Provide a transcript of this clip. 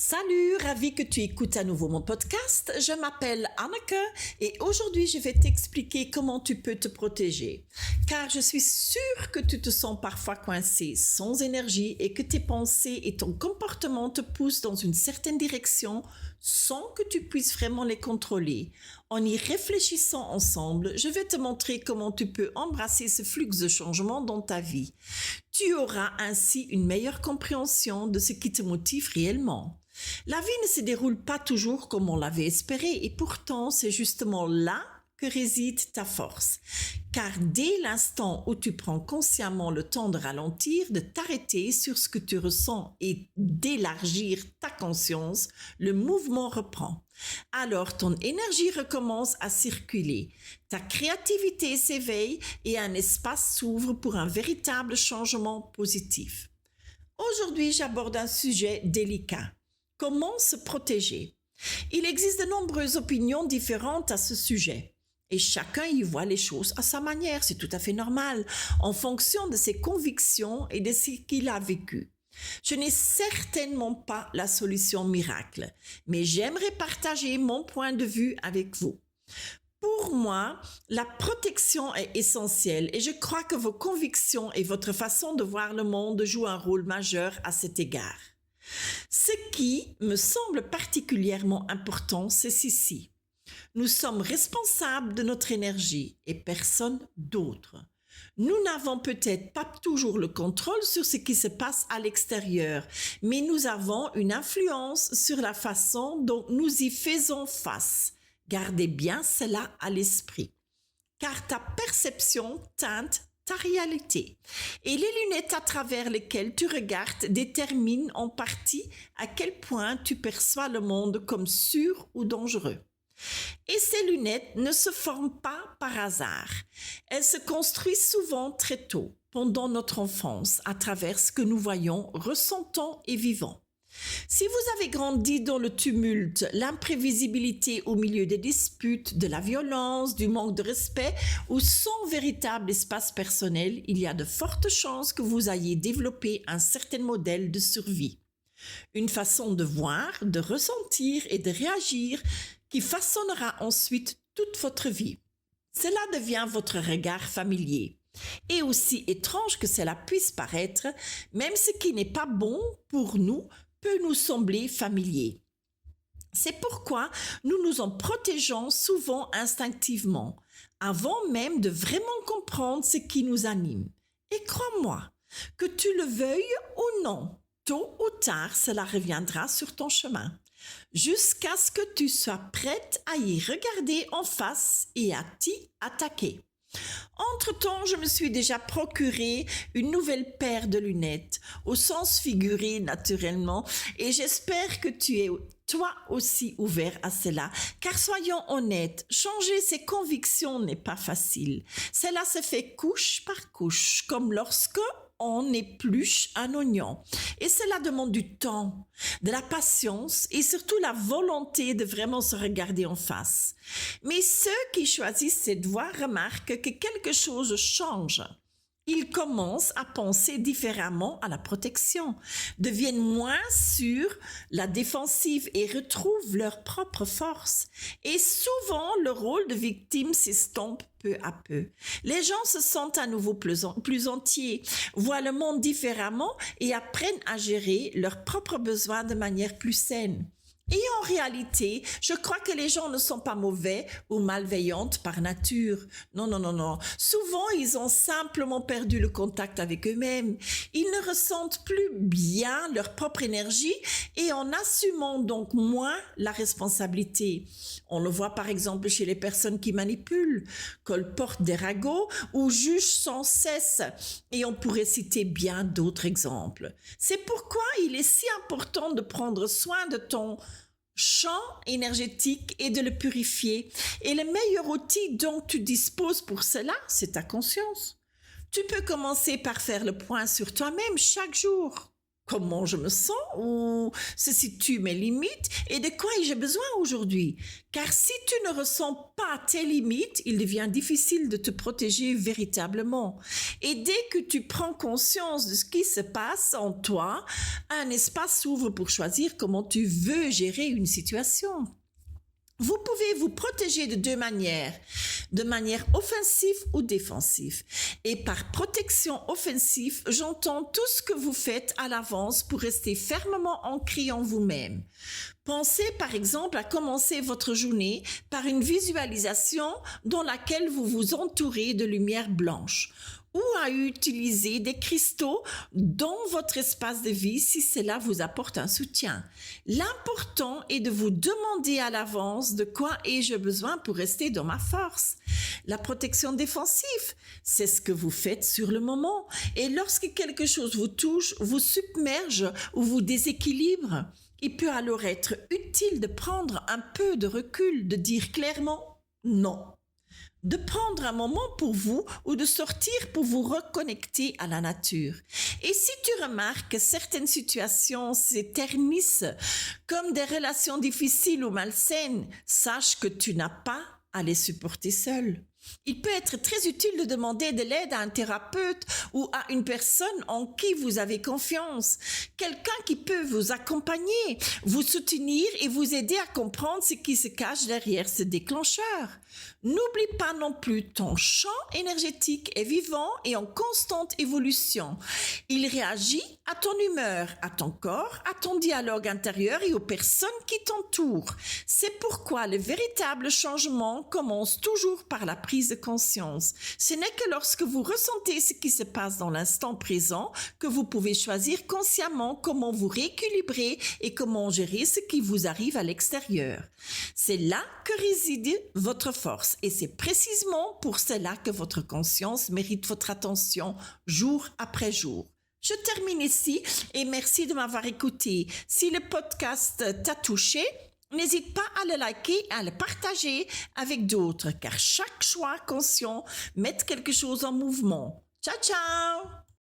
Salut, ravi que tu écoutes à nouveau mon podcast. Je m'appelle Anneke et aujourd'hui je vais t'expliquer comment tu peux te protéger. Car je suis sûre que tu te sens parfois coincé, sans énergie et que tes pensées et ton comportement te poussent dans une certaine direction sans que tu puisses vraiment les contrôler. En y réfléchissant ensemble, je vais te montrer comment tu peux embrasser ce flux de changement dans ta vie. Tu auras ainsi une meilleure compréhension de ce qui te motive réellement. La vie ne se déroule pas toujours comme on l'avait espéré et pourtant c'est justement là que réside ta force. Car dès l'instant où tu prends consciemment le temps de ralentir, de t'arrêter sur ce que tu ressens et d'élargir ta conscience, le mouvement reprend. Alors ton énergie recommence à circuler, ta créativité s'éveille et un espace s'ouvre pour un véritable changement positif. Aujourd'hui, j'aborde un sujet délicat. Comment se protéger? Il existe de nombreuses opinions différentes à ce sujet. Et chacun y voit les choses à sa manière, c'est tout à fait normal, en fonction de ses convictions et de ce qu'il a vécu. Je n'ai certainement pas la solution miracle, mais j'aimerais partager mon point de vue avec vous. Pour moi, la protection est essentielle et je crois que vos convictions et votre façon de voir le monde jouent un rôle majeur à cet égard. Ce qui me semble particulièrement important, c'est ceci. Nous sommes responsables de notre énergie et personne d'autre. Nous n'avons peut-être pas toujours le contrôle sur ce qui se passe à l'extérieur, mais nous avons une influence sur la façon dont nous y faisons face. Gardez bien cela à l'esprit, car ta perception teinte ta réalité. Et les lunettes à travers lesquelles tu regardes déterminent en partie à quel point tu perçois le monde comme sûr ou dangereux. Et ces lunettes ne se forment pas par hasard. Elles se construisent souvent très tôt, pendant notre enfance, à travers ce que nous voyons, ressentons et vivons. Si vous avez grandi dans le tumulte, l'imprévisibilité au milieu des disputes, de la violence, du manque de respect ou sans véritable espace personnel, il y a de fortes chances que vous ayez développé un certain modèle de survie. Une façon de voir, de ressentir et de réagir qui façonnera ensuite toute votre vie. Cela devient votre regard familier. Et aussi étrange que cela puisse paraître, même ce qui n'est pas bon pour nous peut nous sembler familier. C'est pourquoi nous nous en protégeons souvent instinctivement, avant même de vraiment comprendre ce qui nous anime. Et crois-moi, que tu le veuilles ou non, tôt ou tard, cela reviendra sur ton chemin, jusqu'à ce que tu sois prête à y regarder en face et à t'y attaquer. Entre-temps, je me suis déjà procuré une nouvelle paire de lunettes, au sens figuré naturellement, et j'espère que tu es toi aussi ouvert à cela, car soyons honnêtes, changer ses convictions n'est pas facile. Cela se fait couche par couche, comme lorsque on épluche un oignon. Et cela demande du temps, de la patience et surtout la volonté de vraiment se regarder en face. Mais ceux qui choisissent cette voie remarquent que quelque chose change. Ils commencent à penser différemment à la protection, deviennent moins sur la défensive et retrouvent leur propre force. Et souvent, le rôle de victime s'estompe peu à peu. Les gens se sentent à nouveau plus entiers, voient le monde différemment et apprennent à gérer leurs propres besoins de manière plus saine. Et en réalité, je crois que les gens ne sont pas mauvais ou malveillantes par nature. Non. Souvent, ils ont simplement perdu le contact avec eux-mêmes. Ils ne ressentent plus bien leur propre énergie et en assumant donc moins la responsabilité. On le voit par exemple chez les personnes qui manipulent, colportent des ragots ou jugent sans cesse. Et on pourrait citer bien d'autres exemples. C'est pourquoi il est si important de prendre soin de ton champ énergétique et de le purifier. Et le meilleur outil dont tu disposes pour cela, c'est ta conscience. Tu peux commencer par faire le point sur toi-même chaque jour. comment je me sens, où se situent mes limites et de quoi ai-je besoin aujourd'hui. Car si tu ne ressens pas tes limites, il devient difficile de te protéger véritablement. Et dès que tu prends conscience de ce qui se passe en toi, un espace s'ouvre pour choisir comment tu veux gérer une situation. Vous pouvez vous protéger de manière offensive ou défensive. Et par protection offensive, j'entends tout ce que vous faites à l'avance pour rester fermement ancré en vous-même. Pensez par exemple à commencer votre journée par une visualisation dans laquelle vous vous entourez de lumière blanche, ou à utiliser des cristaux dans votre espace de vie si cela vous apporte un soutien. L'important est de vous demander à l'avance de quoi ai-je besoin pour rester dans ma force. La protection défensive, c'est ce que vous faites sur le moment. Et lorsque quelque chose vous touche, vous submerge ou vous déséquilibre, il peut alors être utile de prendre un peu de recul, de dire clairement non. De prendre un moment pour vous ou de sortir pour vous reconnecter à la nature. Et si tu remarques que certaines situations s'éternisent comme des relations difficiles ou malsaines, sache que tu n'as pas à les supporter seul. Il peut être très utile de demander de l'aide à un thérapeute ou à une personne en qui vous avez confiance. Quelqu'un qui peut vous accompagner, vous soutenir et vous aider à comprendre ce qui se cache derrière ce déclencheur. N'oublie pas non plus, ton champ énergétique est vivant et en constante évolution. Il réagit à ton humeur, à ton corps, à ton dialogue intérieur et aux personnes qui t'entourent. C'est pourquoi le véritable changement commence toujours par la prise de conscience. Ce n'est que lorsque vous ressentez ce qui se passe dans l'instant présent que vous pouvez choisir consciemment comment vous rééquilibrer et comment gérer ce qui vous arrive à l'extérieur. C'est là que réside votre force et c'est précisément pour cela que votre conscience mérite votre attention jour après jour. Je termine ici et merci de m'avoir écouté. Si le podcast t'a touché, n'hésite pas à le liker et à le partager avec d'autres car chaque choix conscient met quelque chose en mouvement. Ciao, ciao!